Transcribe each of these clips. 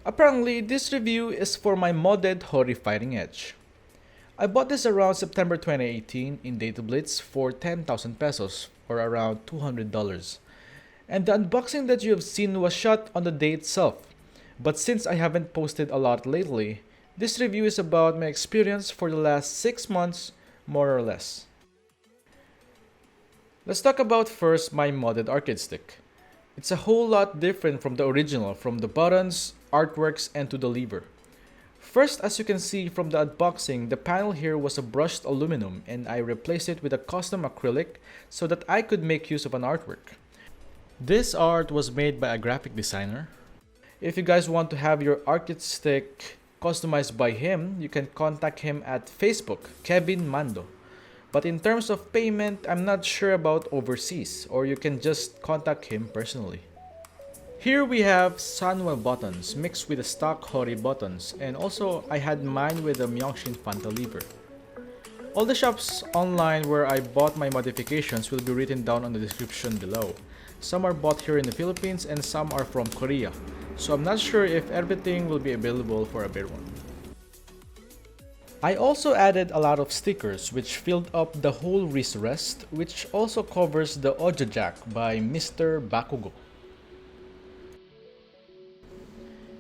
Apparently, this review is for my modded Hori fighting edge. I bought this around September 2018 in Data Blitz for 10,000 pesos or around $200. And the unboxing that you have seen was shot on the day itself. But since I haven't posted a lot lately, this review is about my experience for the last 6 months, more or less. Let's talk about first my modded arcade stick. It's a whole lot different from the original, from the buttons, artworks, and to the lever. First, as you can see from the unboxing, the panel here was a brushed aluminum and I replaced it with a custom acrylic so that I could make use of an artwork. This art was made by a graphic designer. If you guys want to have your arcade stick customized by him, you can contact him at Facebook, Kevin Mando. But in terms of payment, I'm not sure about overseas, or you can just contact him personally. Here we have Sanwa Buttons mixed with the stock Hori buttons, and also I had mine with the Myoungshin Fanta lever. All the shops online where I bought my modifications will be written down on the description below. Some are bought here in the Philippines and some are from Korea, so I'm not sure if everything will be available for everyone. I also added a lot of stickers which filled up the whole wrist rest, which also covers the audio jack by Mr. Bacoor.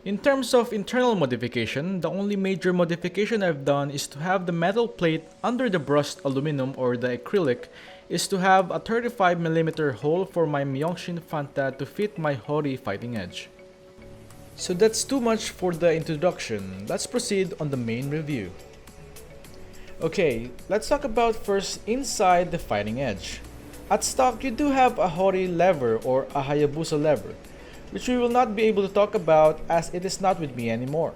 In terms of internal modification, the only major modification I've done is to have the metal plate under the brushed aluminum or the acrylic is to have a 35mm hole for my Myoungshin Fanta to fit my Hori fighting edge. So that's too much for the introduction. Let's proceed on the main review. Okay, let's talk about first inside the fighting edge. At stock, you do have a Hori lever or a Hayabusa lever, which we will not be able to talk about as it is not with me anymore.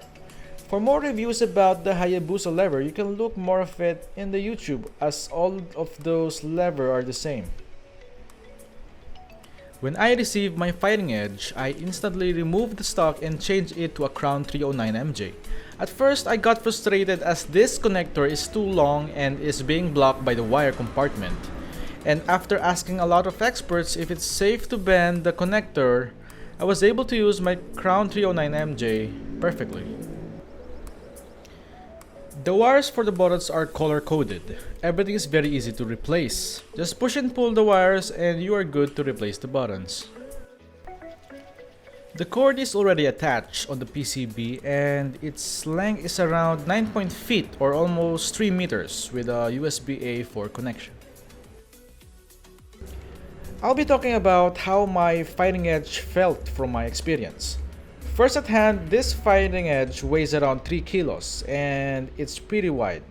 For more reviews about the Hayabusa lever, you can look more of it in the YouTube as all of those lever are the same. When I received my fighting edge, I instantly removed the stock and changed it to a Crown 309 MJ. At first, I got frustrated as this connector is too long and is being blocked by the wire compartment. And after asking a lot of experts if it's safe to bend the connector, I was able to use my Crown 309 MJ perfectly. The wires for the buttons are color coded. Everything is very easy to replace. Just push and pull the wires and you are good to replace the buttons. The cord is already attached on the PCB and its length is around 9 feet or almost 3 meters with a USB-A for connection. I'll be talking about how my fighting edge felt from my experience. First at hand, this fighting edge weighs around 3 kilos and it's pretty wide.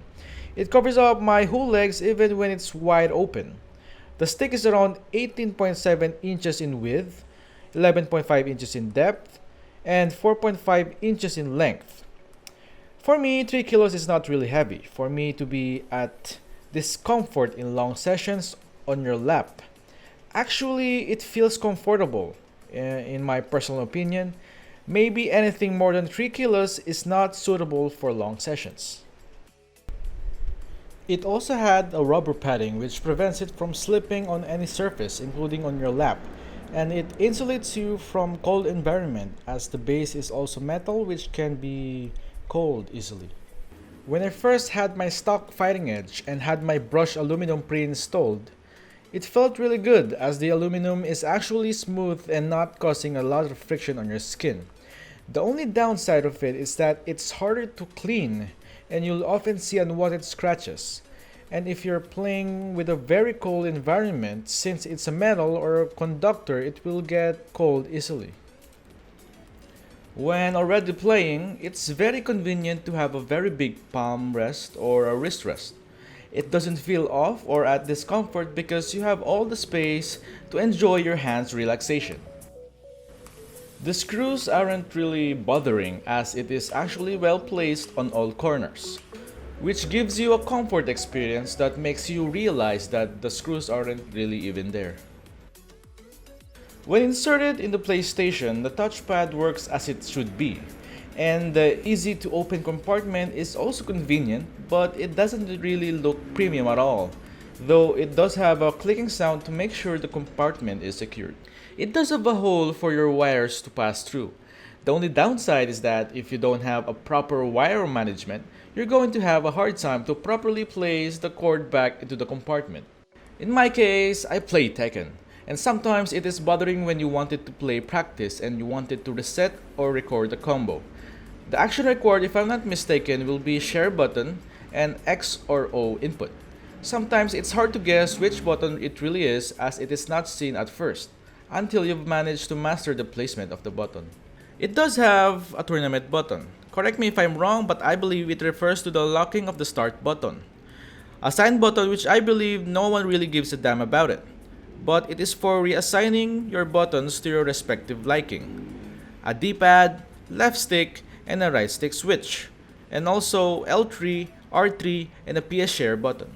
It covers up my whole legs even when it's wide open. The stick is around 18.7 inches in width, 11.5 inches in depth, and 4.5 inches in length. For me, 3 kilos is not really heavy for me to be at discomfort in long sessions on your lap. Actually, it feels comfortable, in my personal opinion. Maybe anything more than 3 kilos is not suitable for long sessions. It also had a rubber padding which prevents it from slipping on any surface, including on your lap, and it insulates you from cold environment as the base is also metal which can be cold easily. When I first had my stock fighting edge and had my brushed aluminum pre-installed, it felt really good as the aluminum is actually smooth and not causing a lot of friction on your skin. The only downside of it is that it's harder to clean and you'll often see unwanted scratches. And if you're playing with a very cold environment, since it's a metal or a conductor, it will get cold easily. When already playing, it's very convenient to have a very big palm rest or a wrist rest. It doesn't feel off or at discomfort because you have all the space to enjoy your hands' relaxation. The screws aren't really bothering as it is actually well placed on all corners, which gives you a comfort experience that makes you realize that the screws aren't really even there. When inserted in the PlayStation, the touchpad works as it should be, and the easy to open compartment is also convenient, but it doesn't really look premium at all, though it does have a clicking sound to make sure the compartment is secured. It does have a hole for your wires to pass through. The only downside is that if you don't have a proper wire management, you're going to have a hard time to properly place the cord back into the compartment. In my case, I play Tekken, and sometimes it is bothering when you wanted to play practice and you wanted to reset or record the combo. The action record, if I'm not mistaken, will be share button and X or O input. Sometimes it's hard to guess which button it really is as it is not seen at first, until you've managed to master the placement of the button. It does have a tournament button. Correct me if I'm wrong, but I believe it refers to the locking of the start button. A sign button which I believe no one really gives a damn about it, but it is for reassigning your buttons to your respective liking. A D-pad, left stick, and a right stick switch, and also L3, R3, and a PS share button.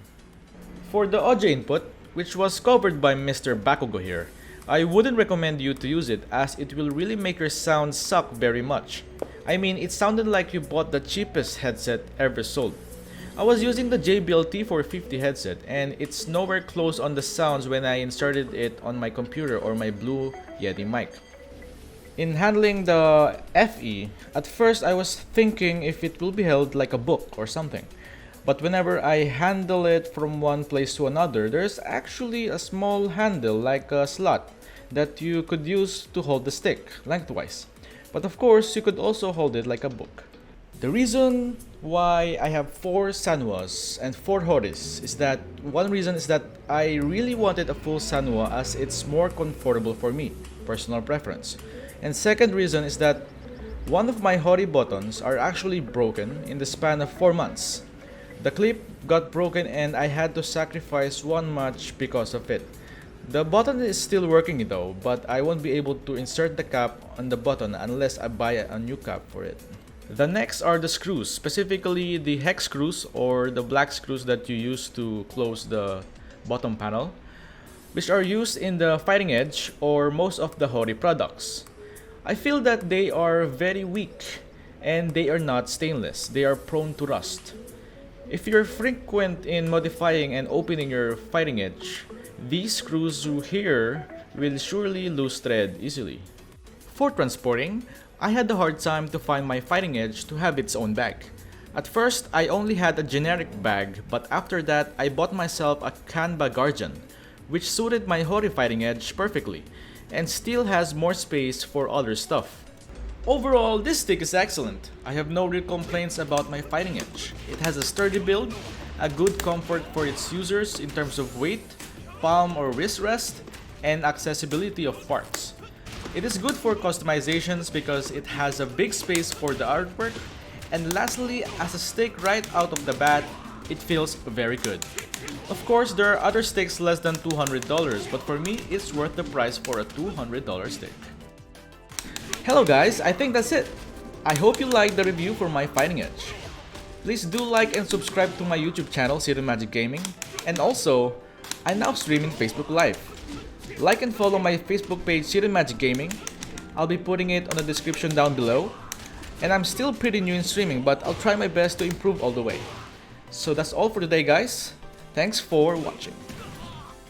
For the audio input, which was covered by Mr. Bacoor here, I wouldn't recommend you to use it as it will really make your sound suck very much. I mean, it sounded like you bought the cheapest headset ever sold. I was using the JBL T450 headset and it's nowhere close on the sounds when I inserted it on my computer or my Blue Yeti mic. In handling the FE, at first I was thinking if it will be held like a book or something. But whenever I handle it from one place to another, there's actually a small handle like a slot that you could use to hold the stick lengthwise. But of course, you could also hold it like a book. The reason why I have 4 Sanwas and 4 Horis is that one reason is that I really wanted a full Sanwa as it's more comfortable for me, personal preference. And second reason is that one of my Hori buttons are actually broken in the span of 4 months. The clip got broken and I had to sacrifice one match because of it. The button is still working though, but I won't be able to insert the cap on the button unless I buy a new cap for it. The next are the screws, specifically the hex screws or the black screws that you use to close the bottom panel, which are used in the fighting edge or most of the Hori products. I feel that they are very weak and they are not stainless, they are prone to rust. If you're frequent in modifying and opening your fighting edge, these screws here will surely lose thread easily. For transporting, I had a hard time to find my fighting edge to have its own bag. At first, I only had a generic bag, but after that, I bought myself a Canva Guardian, which suited my Hori fighting edge perfectly, and still has more space for other stuff. Overall, this stick is excellent. I have no real complaints about my fighting edge. It has a sturdy build, a good comfort for its users in terms of weight, palm or wrist rest, and accessibility of parts. It is good for customizations because it has a big space for the artwork, and lastly, as a stick right out of the bat, it feels very good. Of course, there are other sticks less than $200, but for me, it's worth the price for a $200 stick. Hello guys, I think that's it. I hope you liked the review for my fighting edge. Please do like and subscribe to my YouTube channel, Cinemagic Gaming, and also, I'm now streaming Facebook Live. Like and follow my Facebook page, Cinemagic Gaming. I'll be putting it on the description down below. And I'm still pretty new in streaming, but I'll try my best to improve all the way. So that's all for today guys. Thanks for watching.